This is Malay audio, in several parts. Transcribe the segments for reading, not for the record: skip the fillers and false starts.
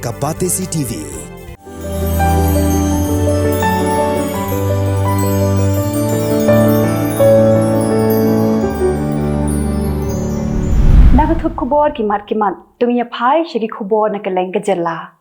ka Pyrthei TV. Nakatup Khubor kimat tunginya phai shagi Khubor na Kylleng ke Jylla.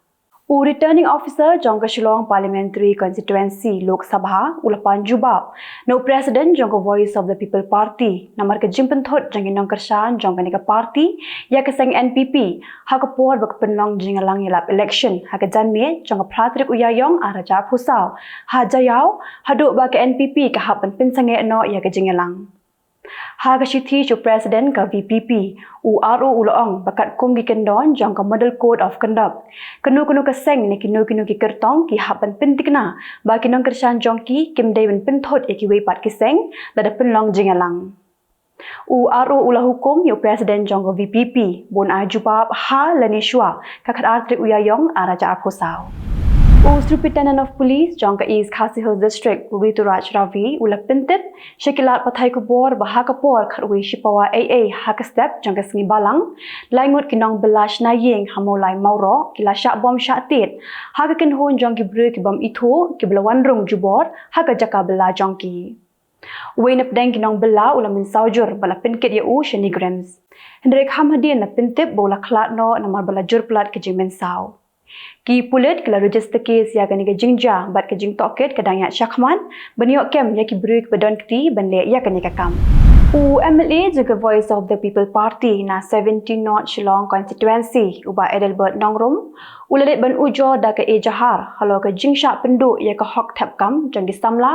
Returning officer jangka Shillong Parliamentary Constituency Lok Sabha ulapan jubab no president jangka Voice of the People Party namar ke jimpen thot jangin nong kersan jangka nika party ya ke seng NPP hakapor bak penlong jingalang yelap election hakajanme jangka Pratrik Ïaïong araja phusau hajayau haduk ba ke NPP ka hapan pinsange no ya ke jingalang. Haga Shithi cho President ka VPP RO Ïaïong bakat kum gi kendon jang ka Model Code of Conduct kenu ka seng ni kinu ki kertong ki hapan pentikna ba kinong kersan jong ki kim dei ben penthot ki wei pat ki seng da penlong jingalang RO ula hukum yo President jong ka VPP bon ajubab ha lani shwa ka Pratrik Ïaïong araja aphosau Superintendent of Police jangka East Khasi Hills District Rituraj Ravi ula pintip syakilat Pyrthei Khubor bahakapor kharwi shipawa AA hakastep jangka sengi balang laingut kinong belash Ïaïong hamolai mauro kila syak bom syatit hakakin hon jangki bru ki bom itu ki belawan rung jubor haka jaka bela jangki Wainap deng kinong bela ula min saujur bala pinkit ya shani grams hendrek hamadin na pintip bola klat no namar bala jur plat ke jing sau Ki pulit kala register case ya kani ke jingja bat ke jing toket kadang ya syakman beniok kem ya ki bruk badon kti banle ya kani ka kam MLA juga Voice of the People Party na 17 North Shillong constituency uba Edelbert Nongrum ulalit ban ujo da ke jahar halo ke jingsha penduk ya ke hok tap kam jang disamla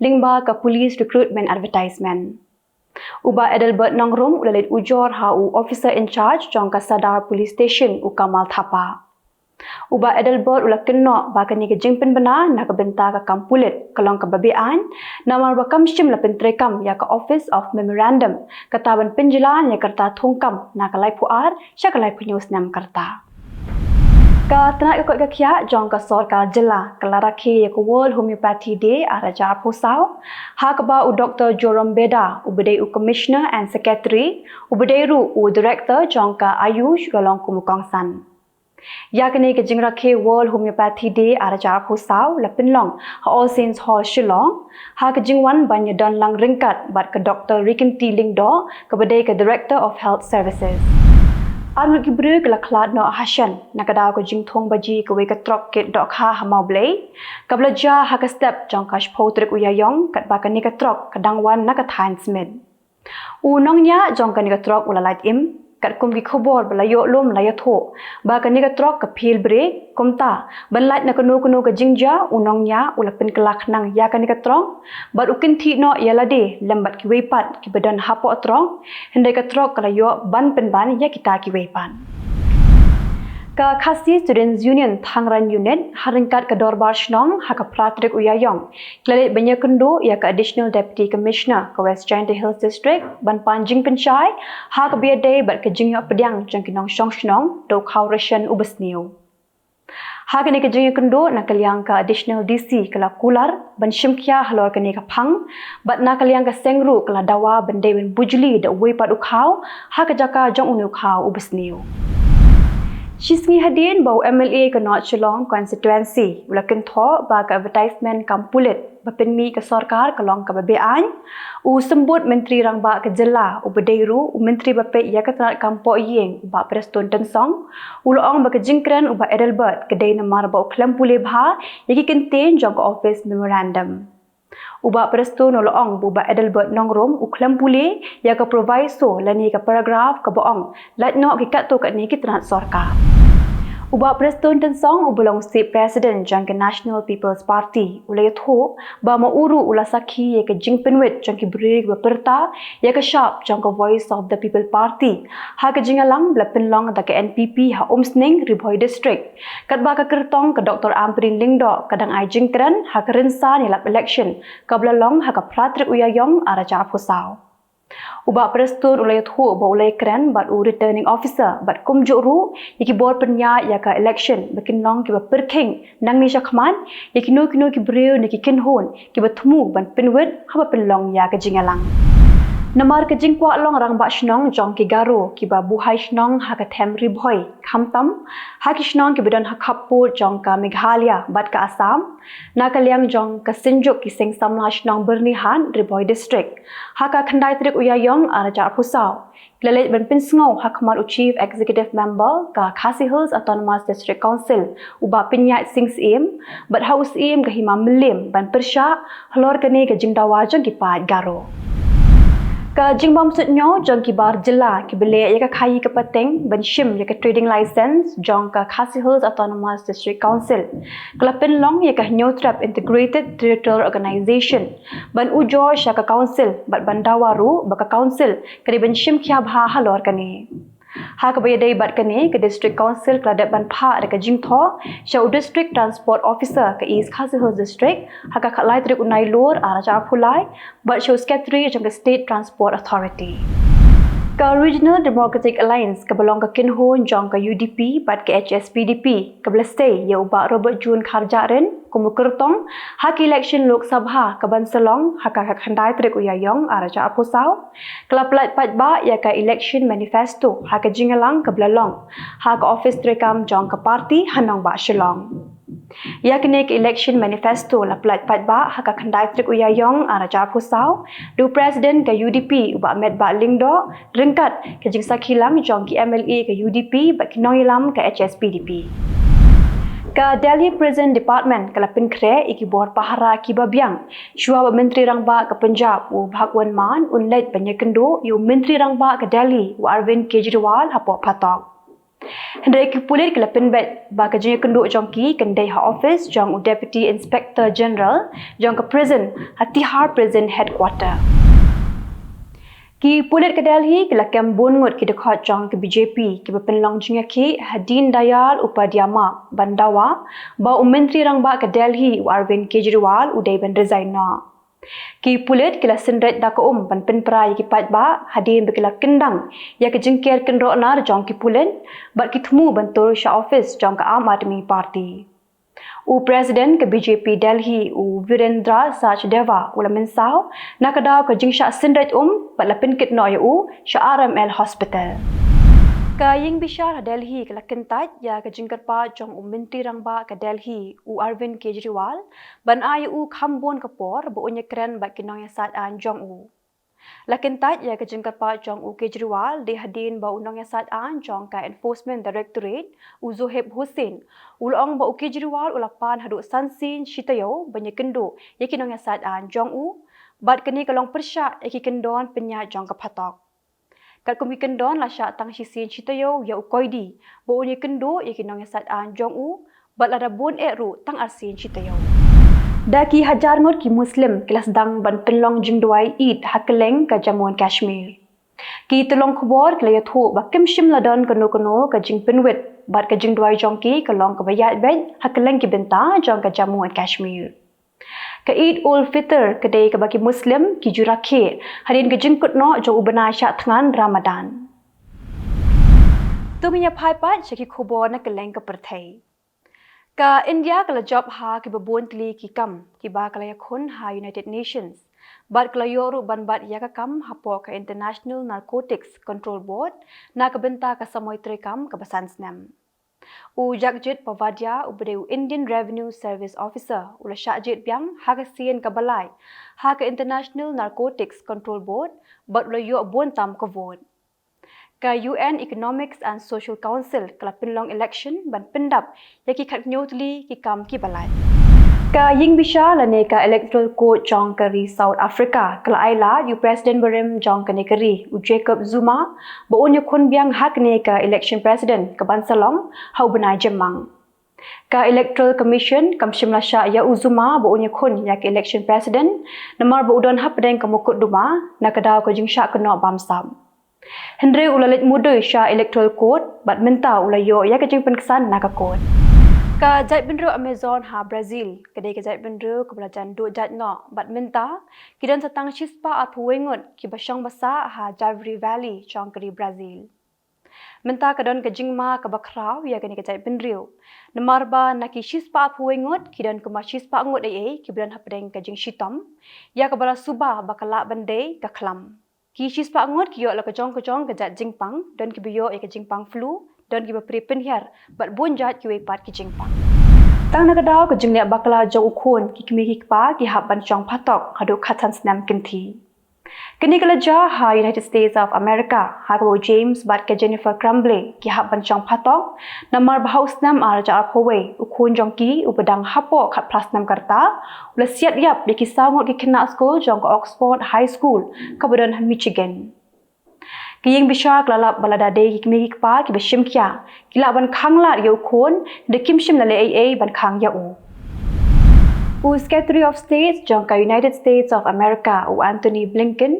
lingba ke police recruitment advertisement Uba Edelbert Nongrum ulalit ujor ha officer in charge jang ka Sadar police station Kamal Thapa Uba Edelbert ula kena bakani ke jingpen bena nak benta ka kampulit kalong ka babian namar bakam shim la pentrekam ya ka Office of Memorandum kataban penjelan ya kerta thongkam na ka lai puar sya ka lai news nam kerta ka tanak ka kya jong ka sarkar Jylla kala rakhi ya ko World Homeopathy Day araja phosau ha ka ba Dr. Joram Beda ubedai Commissioner and Secretary ubedai ru Director jong ka Ayush galong kumukongsan Yakni ke jingrakhe World Homeopathy Day araja phosau la pinlong ha All Saints Hall Shillong ha ke jingwan banya don lang ringkat bat ke Dr. Rikinti Lingdo ke badai ke Director of Health Services Armut ki bru ke la klat no hashan nakada ko jingthong baji ke we ke trok ke dok ha hamau blei kabla ja ha ke step jong kash Pyrthei Ïaïong kat ba ke ni ke trok kadangwan nak than smith nongnya jong ka ni ke trok ula light im kat kum ki Khubor belayo lom laya tho ba ka ni ka trok ka phil break komta banlat na kanu ka jingja unongnya ulapin kelak nang ya ka ni ka trok bar ukin thi no yalade lambat ki weipat ki badan hapo trok hendai ka trok kalayo ban penban ya kita ki weipan ka Khasi Students Union Thangran Unit haringkat ke Dorbar Shnong ha ka Pratrik Ïaïong klalit banyak kendo ya ka Additional Deputy Commissioner ke West Giant Hills District ban panjing penchai ha ka biadai bat ke jingyo pediang jangkinong shong shnong do khau rashan ubasniu ha ka ni ke jingyo kendo na kaliang ka Additional DC kala kular ban shimkya halor ka ni ka phang bat na kaliang ka sengru kala dawa bandai ben bujli da wei pat ukhau ha ka jaka jong unu khau ubasniu Shisngi hadin bau MLA ke North Shillong constituency ulakin tho ba ka advertisement kampulit bapinmi ke sarkar kalong ka babean sembut menteri rangba ke Jylla ubedairu menteri bape ya ka tanat kampo Ïaïong ba preston tensong ulong ba ke jingkran uba Edelbert ke dai namar ba khlam pule bha yaki kenten jong ka Office Memorandum Uba presto nolong buba Edelbert Nongrum uklam pule ya ka proviso lani ka paragraph ka boong latno ki kat to kat ni ki tranat sarkar Uba presto tensong ubulong si president jang ke National People's Party ulay tho ba mauru ula sakhi ya ka jingpenwet jang ki brig ba perta ya ka sharp jang ka Voice of the People Party ha ka jingalang blapinlong da ka NPP ha Omsning Ribhoi District kat ba ka kertong ka Dr. Amprin Lingdo kadang ai jingkran ha ka rinsan yalap election kablalong ha ka Pratrik Ïaïong araja phosau Uba prestur ulay tho ba ulay kran bat returning officer bat kumjuru yaki bor penya ya ka election bakin long ki ba perking nang ni shakman yaki no ki breu ni ki kinhon ki ba thumu ban pinwet ha ba pinlong ya ka jingalang Namar ke jingkwa long rang ba shnong jong ki garo ki ba buhai shnong ha ka them ribhoi khamtam ha ki shnong ki bidan ha khappu jong ka Meghalaya bat ka Assam na ka liang jong ka sinjuk ki seng sam ha shnong Bernihan ribhoi district ha ka khandai trik Ïaïong araja pusau Lalet ban pinsngau ha khamat chief executive member ka Khasi Hills Autonomous District Council uba pinyat sings im bat haus im ka hima melim ban persha halor kani ka jingdawa jong ki pa garo Ka jingbam sutnyo jong ki bar Jylla ki bele ya ka khai ka pateng ban shim ya ka trading license jong ka Khasi Hills Autonomous District Council klapin long ya ka Nyotrap Integrated Territorial Organization ban ujo sha ka council bat bandawaru ba ka council kadi ban shim khya bha halor kani ha ka bayadai bat kani ka district council kladat ban pha da ka jingtho sha district transport officer ka East Khasi Hills district ha ka khalai trik unai lor araja phulai bat show secretary jong ka state transport authority ka Regional Democratic Alliance ka belong ka kinhon jong ka UDP bat ka HSPDP ka blestay ya uba Robert Jun Kharjarin kumukurtong ha ka election Lok Sabha ka Bansalong ha ka khandai trik Ïaïong araja apusau klaplat patba ya ka election manifesto ha ka jingalang ka blalong ha ka office trekam jong ka party hanong ba shillong Yakni ke election manifesto la plat patba ha ka khandai trik Ïaïong araja pusau du president ka UDP uba met ba lingdo ringkat ke jingsa khilang jong ki MLA ka UDP ba kinoilam ka HSPDP Ka Delhi Prison Department kalapin kre ikibor pahara ki babyang shua ba menteri rangba ka Punjab u Bhagwan Man unlet panyakendo yu menteri rangba ka Delhi u Arvind Kejriwal hapo phatok Hendai ki pulit kelapin bet ba ka jeng kenduk jong ki kendai ha office jong u Deputy Inspector General jong ka prison Tihar Prison Headquarter. Ki pulit ke Delhi ki lakam bongot ki dekat jong ke BJP ki berpenlong jeng ki Hadin Dayal Upadhyama Bandawa ba menteri rangba ke Delhi u Arvind Kejriwal udai ban resign na. Ki pulit kila sendret da ka ban penprai ki patba hadin bekila kendang ya ke jengker kendro nar jong ki pulen bat ki thmu bantur sha office jong ka Aam Aadmi Party u president ke BJP Delhi u Virendra Sachdeva ula mensau nakadaw ka jingsha sendret bat lapin kit no ya u sha RML Hospital Ka ying bishar Delhi ka lakentat ya ka jingkarpa jong menteri rangba ka Delhi u Arvind Kejriwal ban ay u khambon kapor bo unya kren ba kinong ya sat an jong u lakentat ya ka jingkarpa jong u Kejriwal de hadin ba unong ya sat an jong ka Enforcement Directorate u Zoheb Hussein ulong ba u Kejriwal ulapan hadu sansin shitayo banya kendo ya kinong ya sat an jong u bat kani kalong persya ya ki kendon penya jong ka phatok Kat kumi kendon la syak tang sisin citayo ya ukoidi bo unye kendo ya kinong ya sat an jong u bat lada bon ru tang arsin citayo Daki hajar ngot ki muslim kelas dang ban penlong jingdwai Eid ha Kylleng ka Jammu and Kashmir Ki tolong Khubor kelaya thu ba kim shim ladon kono ka jing penwit bat ka jingdwai jong ki kalong ka bayat bet ha Kylleng ki benta jong ka Jammu and Kashmir Ka Eid ul Fitr kedai ka bagi Muslim ki jurakhe hadin ka jingkut no jo ubana syak thangan Ramadan. Tuminya phai pat shaki Khubor na Kylleng ka Pyrthei. Ka India kala job ha ki babon tli ki kam ki ba kala yakhun ha United Nations. Bat kala yoru ban bat ya ka kam hapo ka International Narcotics Control Board na ka benta ka samoy trekam ka basan snam. U Jagjit Pavadia ubdeu Indian Revenue Service Officer ula Shajit Biang ha ka sien ka balai ha ka International Narcotics Control Board bat ula yo bon tam ka vote ka UN Economics and Social Council kala pinlong election ban pendap ya ki khat nyotli ki kam ki balai ka ying bisha la ne ka electoral court jong kari South Africa kala aila yu president berim jong ka ne kari u Jacob Zuma bo onyo khun biang hak ne ka election president ka Bansalong hau banai jemang ka electoral commission kam shimla sha ya uzuma bo onyo khun ya ka election president namar bo udon hap deng ka mukut duma nakadaw ko jing sha kno bamsam Hendri ulalit mudu sha electoral court bat menta ulayo ya ka jing penkesan naka court Ka jait benru Amazon ha Brazil kedai ka jait benru ka belajan do jat no bat minta kidan satang chispa athuengot ki basang basa ha Javari Valley chong kri Brazil minta kadon ka jingma ka bakrau ya kani ka jait benru namarba naki chispa athuengot kidan ka chispa ngot ai ki bidan hapdeng ka jing shitom ya ka bala suba bakala bandai ka khlam Ki sispa ngot ki yo la kejong kejat jingpang dan ki biyo e ke jingpang flu dan ki bapri penhiar bat bonjat ki wepat ki jingpang. Tang nakadaw ke jinglia bakla jong ukun ki kimi ki pa ki hab ban chong patok hadu khatan snam kinthi. Kini kelaja ha United States of America ha ko James bat ke Jennifer Crumbley ki hab ban chong patok namar bahaus nam araja arpowe ukun jong ki ubedang hapo khat plus nam karta ula siat yap di kisah ngot ki kena school jong ko Oxford High School kabudan Michigan. Kiyeng bisha klalap balada de ki kimi ki pa ki beshim kya kila ban khangla yo khon de kimshim la le ai ban khang ya u. Secretary of State jangka United States of America u Anthony Blinken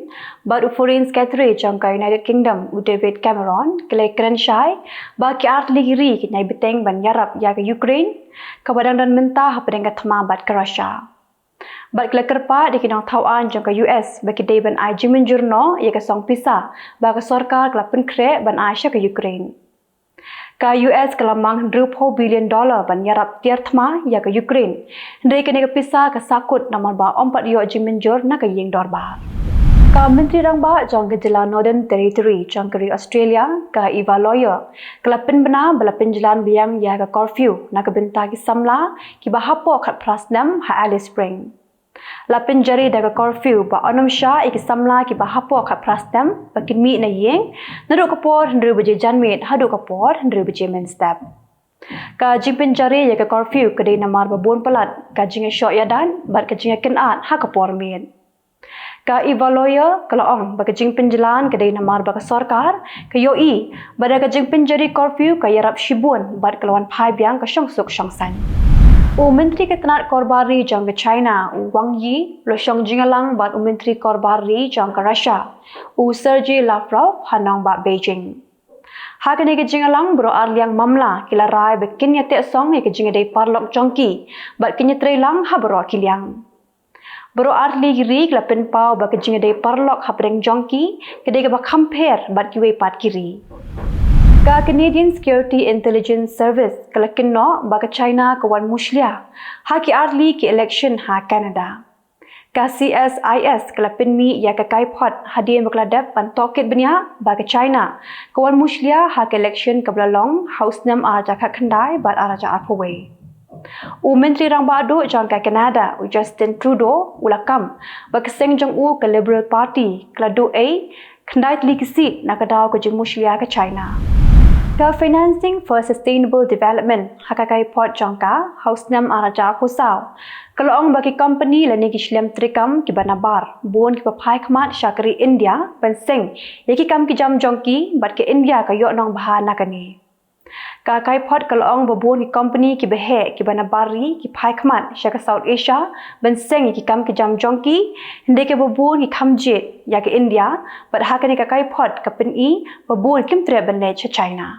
bat u Foreign Secretary jangka United Kingdom u David Cameron kele krenshai ba ki art ligiri ki nai beteng ban yarap ya ke Ukraine kabadang dan mentah pedeng thma bat ke Russia. Bat kele kerpa di kinang Taiwan jangka US ba ki dei ban ai jimin jurno ya ke song pisa ba ke sarkar kala penkre ban Asia ke Ukraine. Ka US kelamang $100 billion ban yarap tiar thma ya ke Ukraine. Ndai kene ke pisa ke sakut nomor ba 4 yo jimenjor na ke yeng dorba. Ka menteri rang ba jong ke Jylla Northern Territory jong ke Australia ka Eva Lawyer kala penbena bala penjalan biang ya ke curfew na ke benta ki samla ki ba hapo khat prasnam ha Alice Spring. La penjari daga curfew ba onum sha iki samla ki ba hapo khat prastam ba kimi na yeng nadu kapor 100 baje janmit hadu kapor 100 baje men step ka jing penjari ya ka curfew kedai namar ba bon pelat ka jing shot ya dan bat ka jing kenat ha kapor men ka evaluator kalaong ba ka jing penjalan kedai namar ba ka sarkar ka yoi ba ka jing penjari curfew ka yarap shibun bat kelawan phai biang ka shong suk shong san. Menteri Ketenat Korbari jang ke China, Wang Yi, lo shong jingalang bat Menteri Korbari jang ke Russia, Sergei Lavrov hanong bat Beijing. Hakane ke jingalang bro arliang mamla kila rai bekin ya tek song ke jingadei parlok jongki, bat kinya trelang ha bro kiliang. Bro arli giri kila penpau ba ke jingadei parlok ha preng jongki, kedai ke ba compare bat kiwe pat kiri. Ka Canadian Security Intelligence Service kala kinno ba ka China kawan muslia ha ki arli ki election ha Canada. Ka CSIS kala pinmi ya ka kaipot hadien bakladap pan toket benya ba ka China kawan muslia ha ki election kabla long house nam araja ka khandai bat araja apaway. Menteri rang badu jang ka Canada Justin Trudeau ulakam ba ka seng jong u ka Liberal Party kala do a khandai likisi nakadaw ko jing muslia ka China. Ka Financing for Sustainable Development hakakai pot jangka house nam araja khusau kalong bagi company lani ki shlem trikam ki banabar bon ki paphai khmat shakri India penseng yaki kam ki jam jongki bat ke India ka yo nong bahana kani ka kai pot kalong babon ki company ki behe ki banabari ki phai khmat shaka South Asia penseng yaki kam ki jam jongki hinde ke babon ki khamjet ya ke India bat hakani ka kai pot ka peni babon kim tre banne cha China.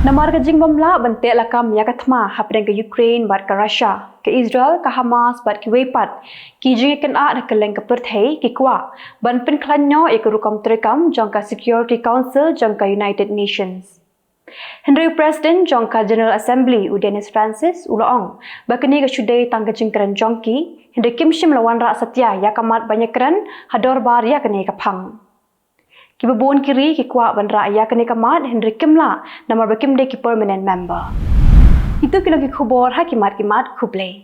Namar ka jing bamla bante lakam ya kathma hapren ke Ukraine bat ka Russia ke Israel ka Hamas bat ki wepat ki jing ken a ka leng ka Pyrthei ki kwa ban pen khlanyo ek rukam trekam jong ka Security Council jong ka United Nations. Henry President jong ka General Assembly u Dennis Francis ulaong bakani ka shudai tang ka jing kran jongki hinde kimshim lawan ra satya ya kamat banyak kran hador bar ya kane ka phang. Ki babon kiri ki kwa ban ra ya kane kamat Henry Kimla namar bakim de ki permanent member. Itu kilo ki khubor ha kimat kuble.